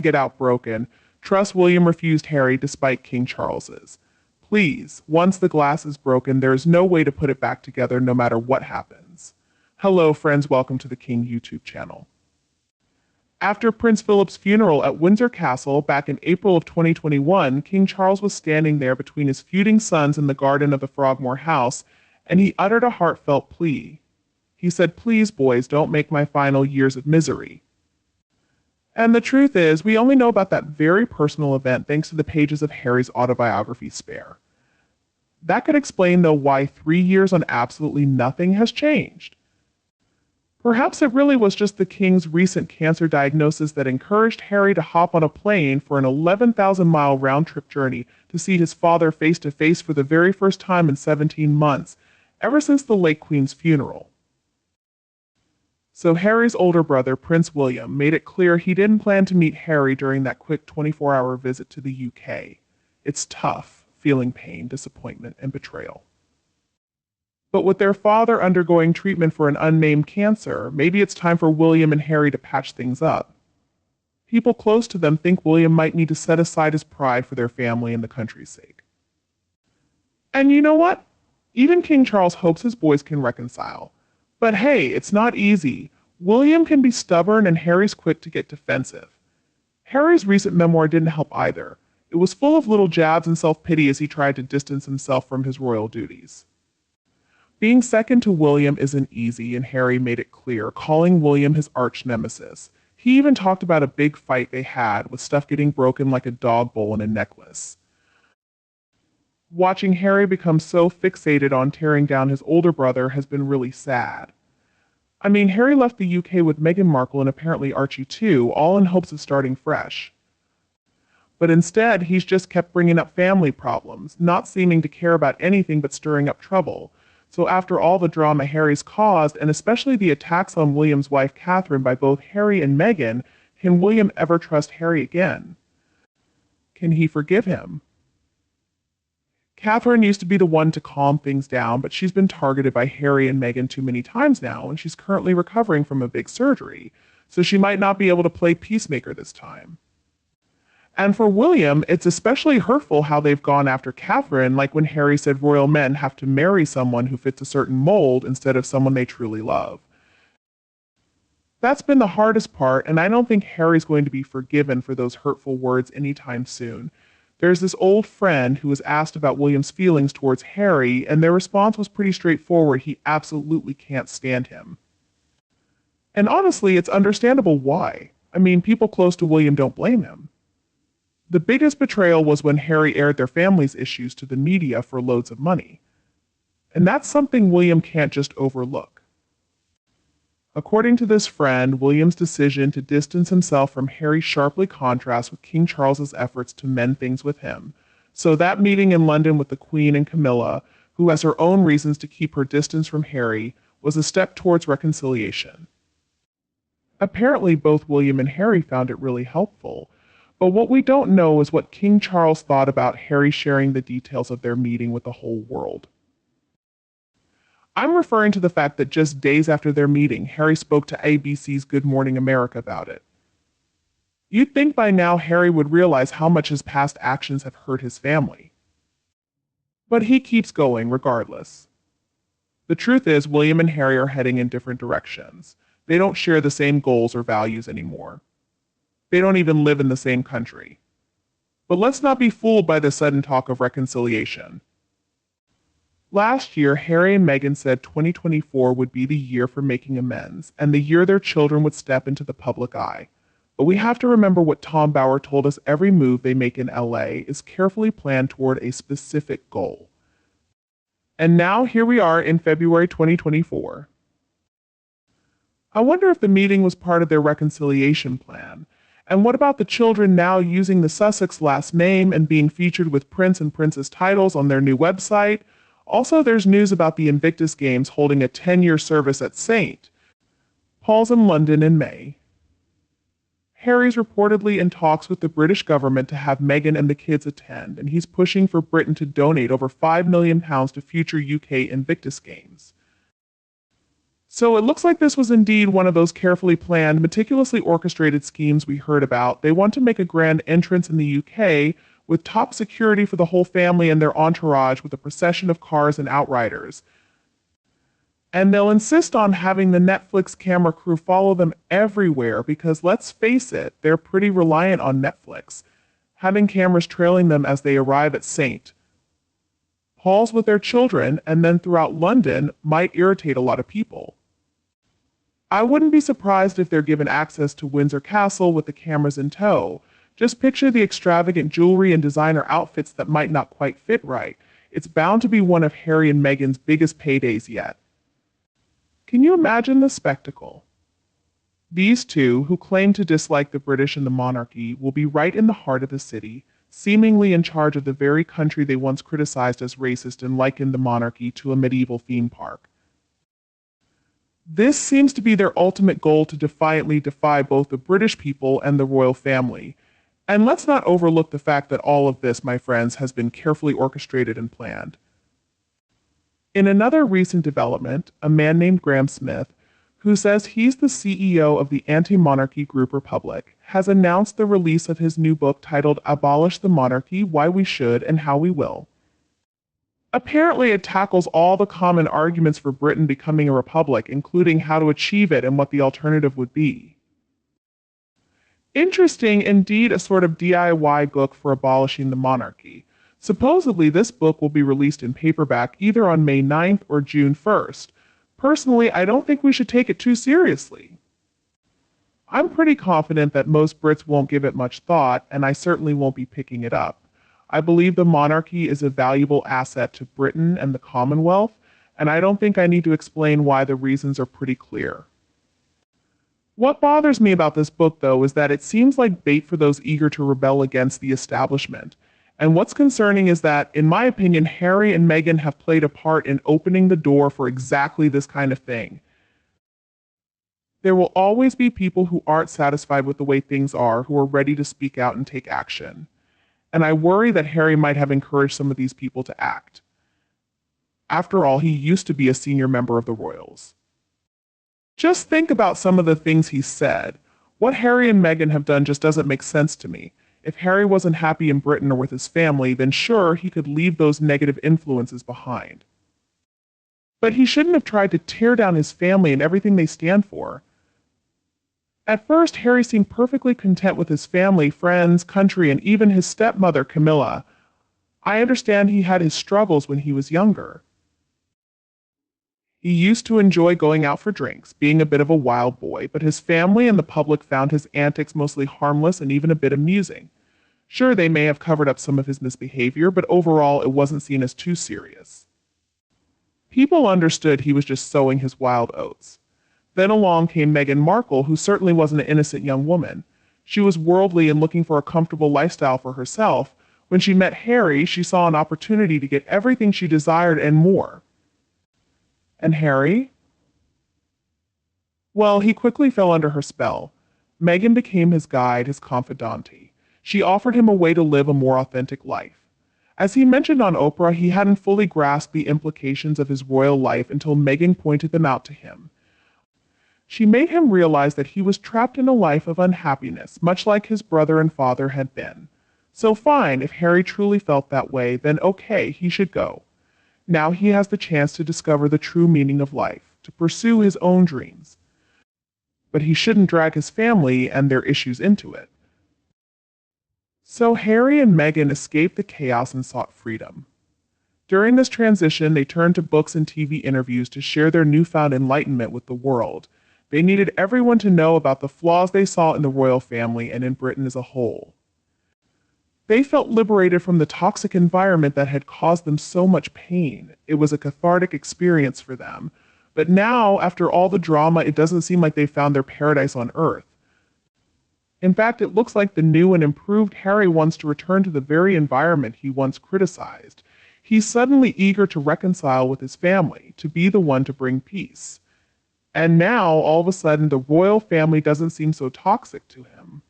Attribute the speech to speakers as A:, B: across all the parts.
A: get out broken, trust William refused Harry despite King Charles's. Please, once the glass is broken, there is no way to put it back together no matter what happens. Hello friends, welcome to the King YouTube channel. After Prince Philip's funeral at Windsor Castle back in April of 2021, King Charles was standing there between his feuding sons in the garden of the Frogmore House, and he uttered a heartfelt plea. He said, "Please, boys, don't make my final years of misery." And the truth is, we only know about that very personal event thanks to the pages of Harry's autobiography, Spare. That could explain, though, why 3 years on absolutely nothing has changed. Perhaps it really was just the King's recent cancer diagnosis that encouraged Harry to hop on a plane for an 11,000-mile round-trip journey to see his father face-to-face for the very first time in 17 months, ever since the late Queen's funeral. So Harry's older brother, Prince William, made it clear he didn't plan to meet Harry during that quick 24-hour visit to the UK. It's tough, feeling pain, disappointment, and betrayal. But with their father undergoing treatment for an unnamed cancer, maybe it's time for William and Harry to patch things up. People close to them think William might need to set aside his pride for their family and the country's sake. And you know what? Even King Charles hopes his boys can reconcile. But hey, it's not easy. William can be stubborn and Harry's quick to get defensive. Harry's recent memoir didn't help either. It was full of little jabs and self-pity as he tried to distance himself from his royal duties. Being second to William isn't easy, and Harry made it clear, calling William his arch-nemesis. He even talked about a big fight they had, with stuff getting broken like a dog bowl in a necklace. Watching Harry become so fixated on tearing down his older brother has been really sad. I mean, Harry left the UK with Meghan Markle and apparently Archie too, all in hopes of starting fresh. But instead, he's just kept bringing up family problems, not seeming to care about anything but stirring up trouble. So after all the drama Harry's caused, and especially the attacks on William's wife Catherine by both Harry and Meghan, can William ever trust Harry again? Can he forgive him? Catherine used to be the one to calm things down, but she's been targeted by Harry and Meghan too many times now, and she's currently recovering from a big surgery, so she might not be able to play peacemaker this time. And for William, it's especially hurtful how they've gone after Catherine, like when Harry said royal men have to marry someone who fits a certain mold instead of someone they truly love. That's been the hardest part, and I don't think Harry's going to be forgiven for those hurtful words anytime soon. There's this old friend who was asked about William's feelings towards Harry, and their response was pretty straightforward: he absolutely can't stand him. And honestly, it's understandable why. I mean, people close to William don't blame him. The biggest betrayal was when Harry aired their family's issues to the media for loads of money. And that's something William can't just overlook. According to this friend, William's decision to distance himself from Harry sharply contrasts with King Charles's efforts to mend things with him. So that meeting in London with the Queen and Camilla, who has her own reasons to keep her distance from Harry, was a step towards reconciliation. Apparently, both William and Harry found it really helpful. But what we don't know is what King Charles thought about Harry sharing the details of their meeting with the whole world. I'm referring to the fact that just days after their meeting, Harry spoke to ABC's Good Morning America about it. You'd think by now Harry would realize how much his past actions have hurt his family. But he keeps going regardless. The truth is, William and Harry are heading in different directions. They don't share the same goals or values anymore. They don't even live in the same country. But let's not be fooled by the sudden talk of reconciliation. Last year, Harry and Meghan said 2024 would be the year for making amends, and the year their children would step into the public eye. But we have to remember what Tom Bauer told us: every move they make in LA is carefully planned toward a specific goal. And now here we are in February 2024. I wonder if the meeting was part of their reconciliation plan. And what about the children now using the Sussex last name and being featured with Prince and Princess titles on their new website? Also, there's news about the Invictus Games holding a 10-year service at St. Paul's in London in May. Harry's reportedly in talks with the British government to have Meghan and the kids attend, and he's pushing for Britain to donate over £5 million to future UK Invictus Games. So it looks like this was indeed one of those carefully planned, meticulously orchestrated schemes we heard about. They want to make a grand entrance in the UK with top security for the whole family and their entourage with a procession of cars and outriders. And they'll insist on having the Netflix camera crew follow them everywhere because let's face it, they're pretty reliant on Netflix, having cameras trailing them as they arrive at St. Paul's with their children and then throughout London might irritate a lot of people. I wouldn't be surprised if they're given access to Windsor Castle with the cameras in tow. Just picture the extravagant jewelry and designer outfits that might not quite fit right. It's bound to be one of Harry and Meghan's biggest paydays yet. Can you imagine the spectacle? These two, who claim to dislike the British and the monarchy, will be right in the heart of the city, seemingly in charge of the very country they once criticized as racist and likened the monarchy to a medieval theme park. This seems to be their ultimate goal, to defiantly defy both the British people and the royal family. And let's not overlook the fact that all of this, my friends, has been carefully orchestrated and planned. In another recent development, a man named Graham Smith, who says he's the CEO of the anti-monarchy group Republic, has announced the release of his new book titled Abolish the Monarchy, Why We Should and How We Will. Apparently, it tackles all the common arguments for Britain becoming a republic, including how to achieve it and what the alternative would be. Interesting, indeed, a sort of DIY book for abolishing the monarchy. Supposedly, this book will be released in paperback either on May 9th or June 1st. Personally, I don't think we should take it too seriously. I'm pretty confident that most Brits won't give it much thought, and I certainly won't be picking it up. I believe the monarchy is a valuable asset to Britain and the Commonwealth, and I don't think I need to explain why. The reasons are pretty clear. What bothers me about this book, though, is that it seems like bait for those eager to rebel against the establishment. And what's concerning is that, in my opinion, Harry and Meghan have played a part in opening the door for exactly this kind of thing. There will always be people who aren't satisfied with the way things are, who are ready to speak out and take action. And I worry that Harry might have encouraged some of these people to act. After all, he used to be a senior member of the royals. Just think about some of the things he said. What Harry and Meghan have done just doesn't make sense to me. If Harry wasn't happy in Britain or with his family, then sure, he could leave those negative influences behind. But he shouldn't have tried to tear down his family and everything they stand for. At first, Harry seemed perfectly content with his family, friends, country, and even his stepmother, Camilla. I understand he had his struggles when he was younger. He used to enjoy going out for drinks, being a bit of a wild boy, but his family and the public found his antics mostly harmless and even a bit amusing. Sure, they may have covered up some of his misbehavior, but overall it wasn't seen as too serious. People understood he was just sowing his wild oats. Then along came Meghan Markle, who certainly wasn't an innocent young woman. She was worldly and looking for a comfortable lifestyle for herself. When she met Harry, she saw an opportunity to get everything she desired and more. And Harry? Well, he quickly fell under her spell. Meghan became his guide, his confidante. She offered him a way to live a more authentic life. As he mentioned on Oprah, he hadn't fully grasped the implications of his royal life until Meghan pointed them out to him. She made him realize that he was trapped in a life of unhappiness, much like his brother and father had been. So fine, if Harry truly felt that way, then okay, he should go. Now he has the chance to discover the true meaning of life, to pursue his own dreams. But he shouldn't drag his family and their issues into it. So Harry and Meghan escaped the chaos and sought freedom. During this transition, they turned to books and TV interviews to share their newfound enlightenment with the world. They needed everyone to know about the flaws they saw in the royal family and in Britain as a whole. They felt liberated from the toxic environment that had caused them so much pain. It was a cathartic experience for them. But now, after all the drama, it doesn't seem like they found their paradise on earth. In fact, it looks like the new and improved Harry wants to return to the very environment he once criticized. He's suddenly eager to reconcile with his family, to be the one to bring peace. And now, all of a sudden, the royal family doesn't seem so toxic to him.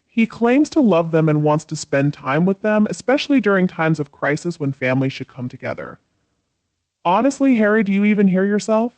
A: He claims to love them and wants to spend time with them, especially during times of crisis when families should come together. Honestly, Harry, do you even hear yourself?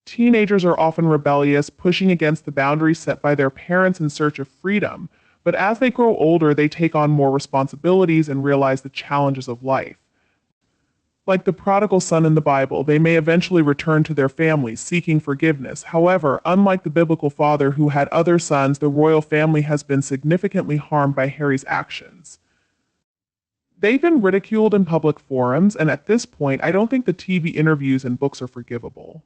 A: Teenagers are often rebellious, pushing against the boundaries set by their parents in search of freedom, but as they grow older, they take on more responsibilities and realize the challenges of life. Like the prodigal son in the Bible, they may eventually return to their families, seeking forgiveness. However, unlike the biblical father who had other sons, the royal family has been significantly harmed by Harry's actions. They've been ridiculed in public forums, and at this point, I don't think the TV interviews and books are forgivable.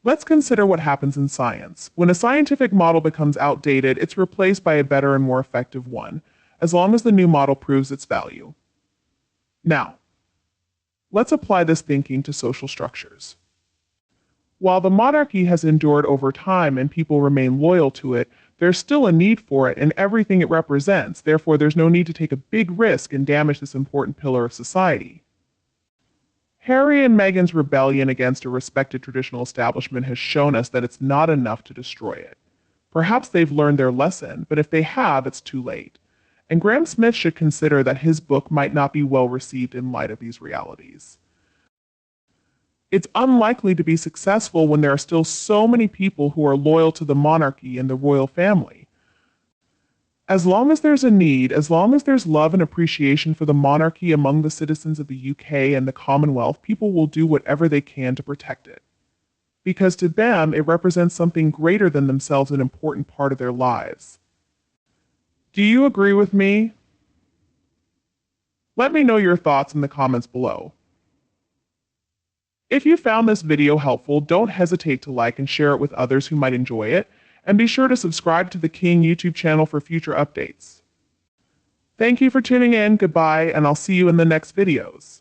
A: Let's consider what happens in science. When a scientific model becomes outdated, it's replaced by a better and more effective one, as long as the new model proves its value. Now, let's apply this thinking to social structures. While the monarchy has endured over time and people remain loyal to it, there's still a need for it and everything it represents. Therefore, there's no need to take a big risk and damage this important pillar of society. Harry and Meghan's rebellion against a respected traditional establishment has shown us that it's not enough to destroy it. Perhaps they've learned their lesson, but if they have, it's too late. And Graham Smith should consider that his book might not be well received in light of these realities. It's unlikely to be successful when there are still so many people who are loyal to the monarchy and the royal family. As long as there's a need, as long as there's love and appreciation for the monarchy among the citizens of the UK and the Commonwealth, people will do whatever they can to protect it. Because to them, it represents something greater than themselves, an important part of their lives. Do you agree with me? Let me know your thoughts in the comments below. If you found this video helpful, don't hesitate to like and share it with others who might enjoy it, and be sure to subscribe to the King YouTube channel for future updates. Thank you for tuning in, goodbye, and I'll see you in the next videos.